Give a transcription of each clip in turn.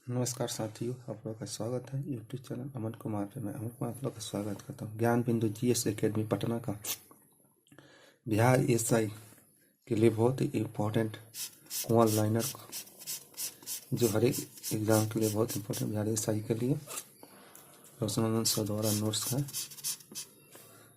नमस्कार साथियों, आप लोगों का स्वागत है यूट्यूब चैनल अमन कुमार पे। मैं अमन कुमार आप लोगों का स्वागत करता हूँ। ज्ञान बिंदु जीएस एकेडमी पटना का बिहार एसआई के लिए बहुत ही इम्पोर्टेंट वन लाइनर जो हर एक एग्जाम के लिए बहुत इम्पोर्टेंट बिहार एसआई के लिए रोशनानंद सर द्वारा नोट्स है।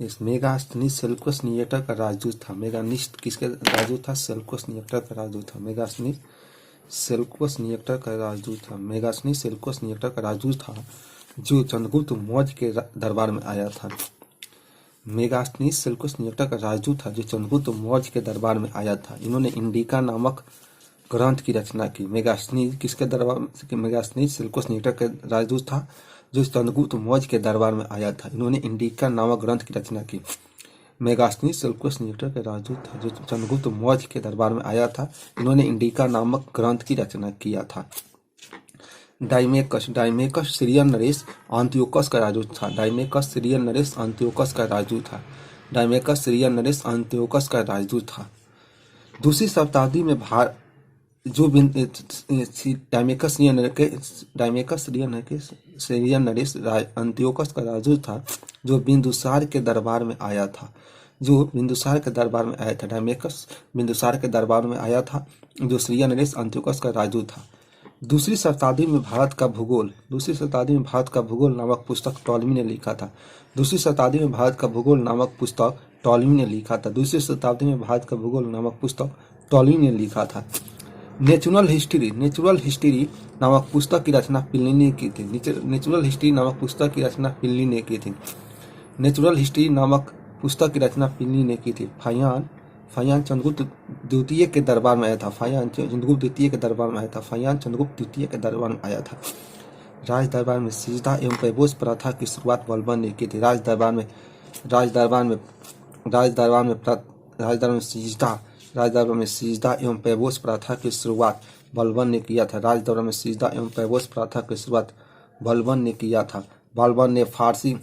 इस मेगास्थनीज सेल्यूकस निएटर का राजदूत था। मेगानिस्ट किसके राजदूत था? सेल्यूकस निएटर का राजदूत था। मेगास्थनीज सेल्यूकस निएटर का राजदूत था। मेगास्थनीज सेल्यूकस निएटर का राजदूत था जो चंद्रगुप्त मौर्य के दरबार में आया था। मेगास्थनीज सेल्यूकस निएटर का राजदूत था जो चंद्रगुप्त मौर्य के दरबार में आया था। इन्होंने इंडिका नामक ग्रंथ की रचना की। मेगास्थनीज किसके दरबार में? मेगास्थनीज सेल्यूकस निएटर के राजदूत था जो चंद्रगुप्त मौर्य के दरबार में आया था। इन्होंने इंडिका नामक ग्रंथ की रचना की। मेगास्थनीज सेल्यूकस निएटर के राजदूत था जो चंद्रगुप्त मौर्य के दरबार में आया था। इन्होंने इंडिका नामक ग्रंथ की रचना किया था। डाइमेकस सीरियन नरेश अंत्योकस का राजदूत था। डाइमेकस सीरियन नरेश अंत्योकस का राजदूत था। डाइमेकस सीरियन नरेश अंत्योकस का राजदूत था। दूसरी शताब्दी में जो डाइमेकस सीरियन नरेश अंत्योकस का राजदूत था जो बिंदुसार के दरबार में आया था। डाइमेकस बिंदुसार के दरबार में आया था जो सीरियन नरेश अंत्योकस का राजदूत था। दूसरी शताब्दी में भारत का भूगोल नामक पुस्तक टॉलमी ने लिखा था। दूसरी शताब्दी में भारत का भूगोल नामक पुस्तक टॉलमी ने लिखा था। नेचुरल हिस्ट्री नामक पुस्तक की रचना पिल्ली ने की थी। नेचुरल हिस्ट्री नामक पुस्तक की रचना पिल्ली ने की थी। फाहियान चंद्रगुप्त द्वितीय के दरबार में आया था। फाहियान चंद्रगुप्त द्वितीय के दरबार में आया था। राज दरबार में सिजदा एवं पैबोस प्रथा की शुरुआत बलबन ने की थी। राज दरबार में सिजदा एवं पैबोस प्रथा की शुरुआत बलबन ने किया था। बलबन ने फारसी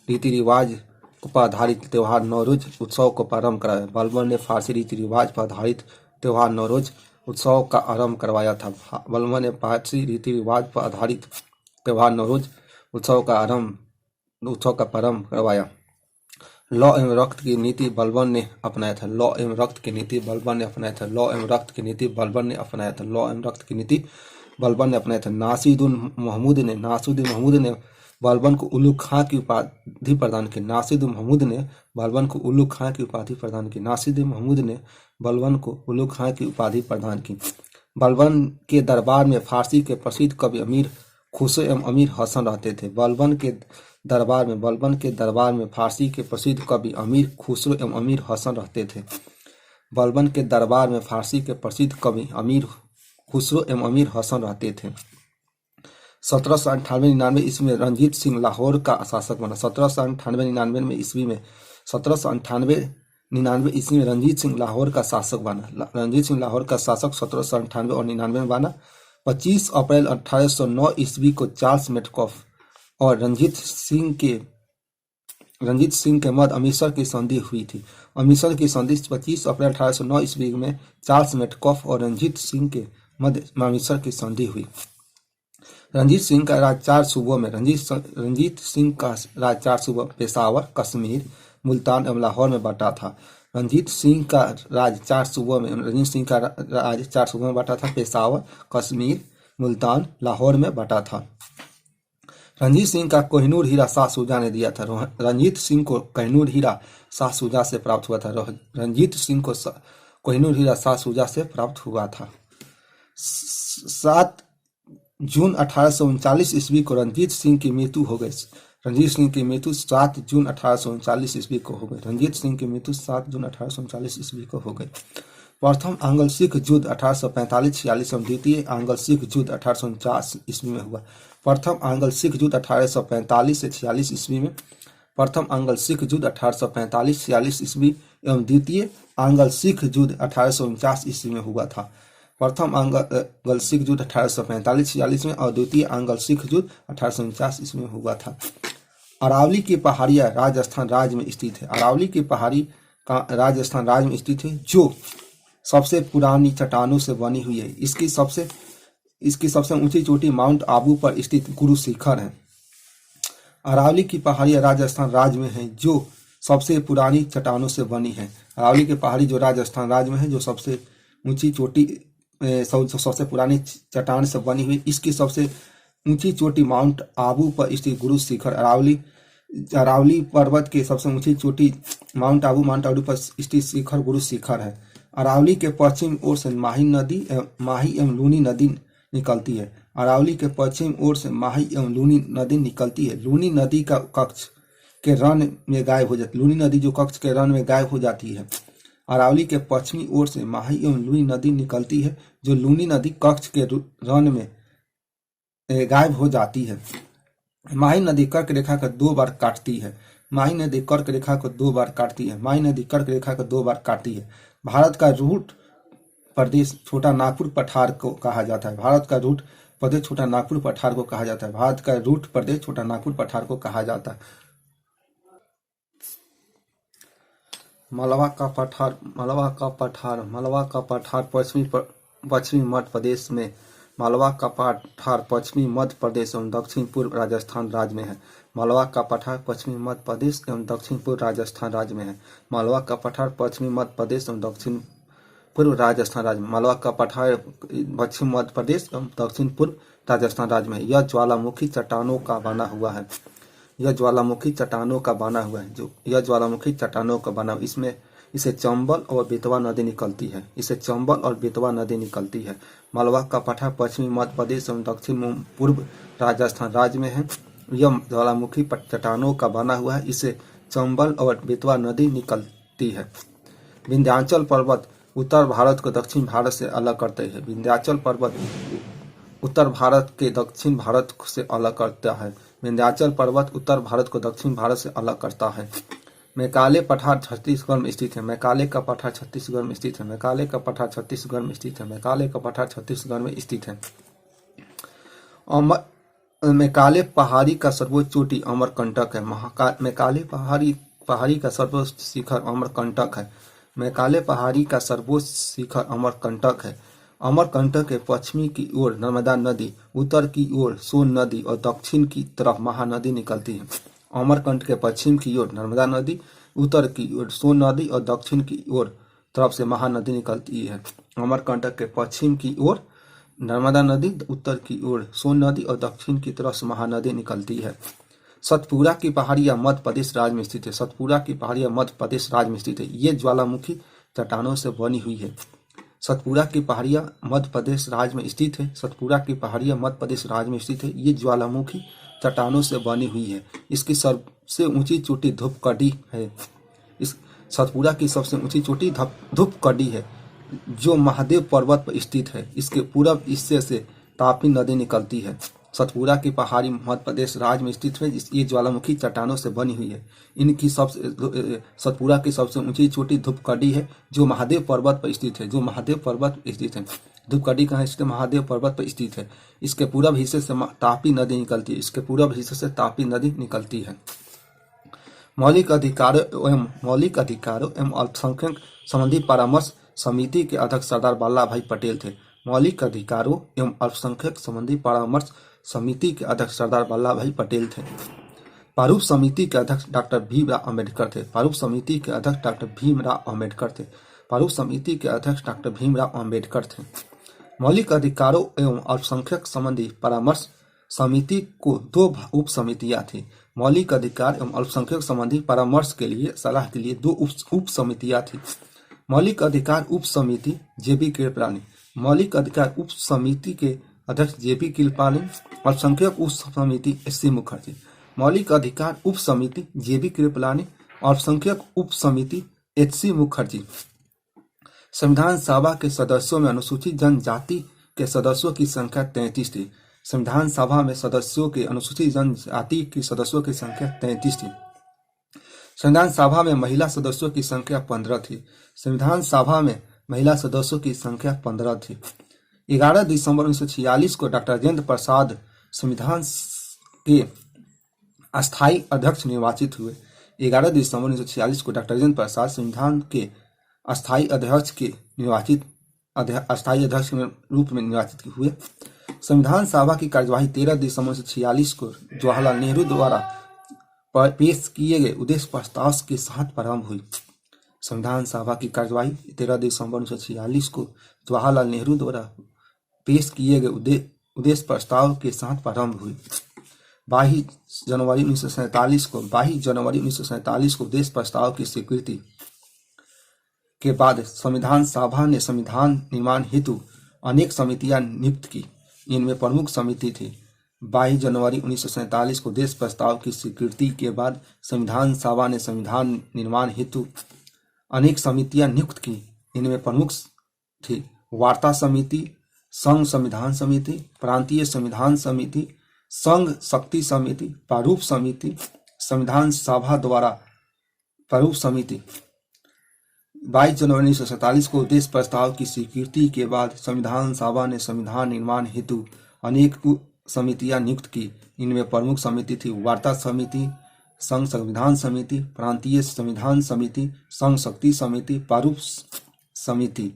रीति रिवाज पर आधारित त्योहार नौरोज उत्सव को प्रारंभ कराया। बलबन ने फारसी रीति रिवाज पर आधारित त्योहार नौरोज उत्सव का आरंभ करवाया था। बलबन ने फारसी रीति रिवाज पर आधारित त्योहार नौरोज उत्सव का प्रारंभ करवाया। लौ एवं रक्त की नीति बलबन ने अपनाया था। नासिरुद्दीन महमूद ने बलबन को उल्लू खां की उपाधि प्रदान की। बलबन के दरबार में फारसी के प्रसिद्ध कवि अमीर खुसरो एवं अमीर हसन रहते थे। बलबन के दरबार में फारसी के प्रसिद्ध कवि अमीर खुसरो एवं अमीर हसन रहते थे। 1798-99 ईस्वी में रंजीत सिंह लाहौर का शासक बना। 1798-99 ईस्वी में रंजीत सिंह लाहौर का शासक 1798 और 99 में बना। 25 अप्रैल 1809 ईस्वी को चार्ल्स मेटकॉफ और रंजीत सिंह के मध्य अमृतसर की संधि हुई थी। 25 अप्रैल 1809 ईस्वी में चार्ल्स मेटकॉफ और रंजीत सिंह के मध्य अमृतसर की संधि हुई। रंजीत सिंह का राज 4 सूबों पेशावर, कश्मीर, मुल्तान एवं लाहौर में बटा था। रंजीत सिंह का राज 4 सूबों में बटा था। पेशावर, कश्मीर, मुल्तान, लाहौर में बटा था। रंजीत सिंह का कोहिनूर हीरा शाह शुजा ने दिया था। रंजीत सिंह को कोहिनूर हीरा शाह शुजा से प्राप्त हुआ था। 7 जून 1839 ईस्वी को रंजीत सिंह की मृत्यु हो गई। 7 जून 1839 ईस्वी को हो गई। प्रथम आंग्ल सिख युद्ध 1845-46 एवं द्वितीय आंग्ल सिख युद्ध 1849 ईस्वी में हुआ। प्रथम आंग्ल सिख युद्ध 1845-46 ईस्वी में एवं द्वितीय आंग्ल सिख युद्ध 1849 ईस्वी में हुआ था। प्रथम आंग्ल सिख युद्ध 1845-46 में और द्वितीय आंग्ल सिख युद्ध 1849 ईस्वी में हुआ था। अरावली की पहाड़ियां राजस्थान राज्य में स्थित है जो सबसे पुरानी चट्टानों से बनी हुई है। इसकी सबसे इसकी सबसे ऊंची चोटी माउंट आबू पर स्थित गुरु शिखर है। अरावली की पहाड़ियाँ राजस्थान राज्य में है जो सबसे पुरानी चट्टानों से बनी है। अरावली की पहाड़ी जो राजस्थान राज्य में है जो सबसे ऊंची चोटी सबसे पुरानी चट्टान से बनी हुई, इसकी सबसे ऊंची चोटी माउंट आबू पर स्थित गुरु शिखर अरावली पर्वत के सबसे ऊंची चोटी माउंट आबू पर स्थित शिखर गुरु शिखर है। अरावली के पश्चिम ओर से माही एवं लूनी नदी निकलती है। अरावली के पश्चिम ओर से माही एवं लूनी नदी निकलती है। लूनी नदी का कक्ष के रन में गायब हो जाती लूनी नदी जो कक्ष के रन में गायब हो जाती है। अरावली के पश्चिमी ओर से माही एवं लूनी नदी निकलती है जो लूनी नदी कक्ष के रन में गायब हो जाती है। माही नदी कर्क रेखा को 2 बार काटती है। माही नदी कर्क रेखा को 2 बार काटती है। माही नदी कर्क रेखा को 2 बार काटती है। भारत का रूट प्रदेश छोटा नागपुर पठार को कहा जाता है। भारत का रूट प्रदेश छोटा नागपुर पठार को कहा जाता है। भारत का रूट प्रदेश छोटा नागपुर पठार को कहा जाता है। मलवा का पठार पश्चिमी मध्य प्रदेश में मालवा का पठार पश्चिमी मध्य प्रदेश एवं दक्षिण पूर्व राजस्थान राज्य में है। मालवा का पठार पश्चिमी मध्य प्रदेश एवं दक्षिण पूर्व राजस्थान राज्य में है। मालवा का पठार पश्चिमी मध्य प्रदेश एवं दक्षिण पूर्व राजस्थान राज्य में। मालवा का पठार पश्चिम मध्य प्रदेश एवं दक्षिण पूर्व राजस्थान राज्य में। यह ज्वालामुखी चट्टानों का बना हुआ है। यह ज्वालामुखी चट्टानों का बना हुआ है। इसमें इसे चंबल और बेतवा नदी निकलती है। मालवा का पठार पश्चिमी मध्य प्रदेश एवं दक्षिण पूर्व राजस्थान राज्य में है। यह ज्वालामुखी चट्टानों का बना हुआ है। इसे चंबल और बेतवा नदी निकलती है। विंध्याचल पर्वत उत्तर भारत को दक्षिण भारत से अलग करते हैं। विंध्याचल पर्वत उत्तर भारत के दक्षिण भारत से अलग करता है। विंध्याचल पर्वत उत्तर भारत को दक्षिण भारत से अलग करता है। मैकाले पठार छत्तीसगढ़ में स्थित है। मैकाले का पठार छत्तीसगढ़ में स्थित है। मैकाले का पठार छत्तीसगढ़ में स्थित है। मैकाले का पठार छत्तीसगढ़ में स्थित है। मैकाले पहाड़ी का सर्वोच्च चोटी अमरकंटक है। मैकाले पहाड़ी का सर्वोच्च शिखर अमरकंटक है। मैकाले पहाड़ी का सर्वोच्च शिखर अमरकंटक है। अमरकंटक के पश्चिमी की ओर नर्मदा नदी, उत्तर की ओर सोन नदी और दक्षिण की तरफ महानदी निकलती है। अमरकंटक के पश्चिम की ओर नर्मदा नदी, उत्तर की ओर सोन नदी और दक्षिण की ओर तरफ से महानदी निकलती है। अमरकंटक के पश्चिम की ओर नर्मदा नदी, उत्तर की ओर सोन नदी और दक्षिण की तरफ से महानदी निकलती है। सतपुरा की पहाड़ियां मध्य प्रदेश राज्य में स्थित है। सतपुरा की पहाड़ियां मध्य प्रदेश राज्य में स्थित है। ये ज्वालामुखी चट्टानों से बनी हुई है। सतपुरा की पहाड़ियां मध्य प्रदेश राज्य में स्थित है। सतपुरा की पहाड़ियां मध्य प्रदेश राज्य में स्थित है। ये ज्वालामुखी चट्टानों से बनी हुई है। इसकी सबसे ऊंची चोटी धूपगढ़ी है। इस सतपुरा की सबसे ऊंची चोटी धूपगढ़ी है जो महादेव पर्वत पर स्थित है। इसके पूर्व हिस्से से तापी नदी निकलती है। सतपुरा की पहाड़ी मध्य प्रदेश राज्य में स्थित है। ये ज्वालामुखी चट्टानों से बनी हुई है। सतपुरा की सबसे ऊंची चोटी धूपगढ़ी है जो महादेव पर्वत पर स्थित है। धूपगढ़ी कहाँ स्थित है? महादेव पर्वत पर स्थित है। इसके पूर्व हिस्से से तापी नदी निकलती है। मौलिक अधिकारों एवं अल्पसंख्यक संबंधी परामर्श समिति के अध्यक्ष सरदार वल्लभ भाई पटेल थे। मौलिक अधिकारों एवं अल्पसंख्यक संबंधी परामर्श समिति के अध्यक्ष सरदार वल्लभ भाई पटेल थे। प्रारूप समिति के अध्यक्ष डॉक्टर भीमराव अम्बेडकर थे। मौलिक अधिकारों एवं अल्पसंख्यक संबंधी परामर्श समिति को 2 उप समितियां थी। मौलिक अधिकार एवं अल्पसंख्यक संबंधी परामर्श के लिए सलाह के लिए 2 उप समितियां थी। मौलिक अधिकार उप समिति जेबी कृपलानी। मौलिक अधिकार उप समिति के अध्यक्ष जेबी कृपलानी। अल्पसंख्यक उप समिति एससी मुखर्जी। मौलिक अधिकार उप समिति जेबी कृपलानी। अल्पसंख्यक उप समिति एचसी मुखर्जी। संविधान सभा के सदस्यों में अनुसूचित जनजाति के सदस्यों की संख्या 33 थी। संविधान सभा में अनुसूचित जनजाति के सदस्यों की संख्या 33 थी। संविधान सभा में महिला सदस्यों की संख्या 15 थी। 11 दिसंबर 1946 को डॉक्टर राजेंद्र प्रसाद संविधान के अस्थायी अध्यक्ष निर्वाचित हुए। 11 दिसंबर 1946 को डॉक्टर राजेंद्र प्रसाद संविधान के अस्थायी अध्यक्ष के रूप में निर्वाचित हुए। संविधान सभा की कार्यवाही 13 दिसंबर 1946 को जवाहरलाल नेहरू द्वारा पेश किए गए उद्देश्य प्रस्ताव के साथ प्रारंभ हुई। संविधान सभा की कार्यवाही 13 दिसंबर 1946 को जवाहरलाल नेहरू द्वारा पेश किए गए उद्देश्य प्रस्ताव के साथ प्रारंभ हुई। 22 जनवरी 1947 को उद्देश्य प्रस्ताव की स्वीकृति के बाद संविधान सभा ने संविधान निर्माण हेतु अनेक समितियां नियुक्त की। इनमें प्रमुख समिति थी। 22 जनवरी 1947 को उद्देश्य प्रस्ताव की स्वीकृति के बाद संविधान सभा ने संविधान निर्माण हेतु अनेक समितियां नियुक्त की। इनमें प्रमुख थी वार्ता समिति, संघ संविधान समिति, प्रांतीय संविधान समिति, संघ शक्ति समिति, प्रारूप समिति, संविधान सभा द्वारा प्रारूप समिति। 22 जनवरी 1947 को उद्देश्य प्रस्ताव की स्वीकृति के बाद संविधान सभा ने संविधान निर्माण हेतु अनेक समितियां नियुक्त की। इनमें प्रमुख समिति थी वार्ता समिति, संघ संविधान समिति, प्रांतीय संविधान समिति, संघ शक्ति समिति, प्रारूप समिति।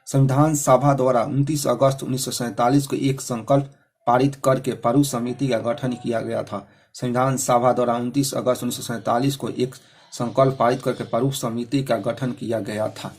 संविधान सभा द्वारा 29 अगस्त 1947 को एक संकल्प पारित करके प्रारूप समिति का गठन किया गया था। संविधान सभा द्वारा 29 अगस्त 1947 को एक संकल्प पारित करके प्रारूप समिति का गठन किया गया था।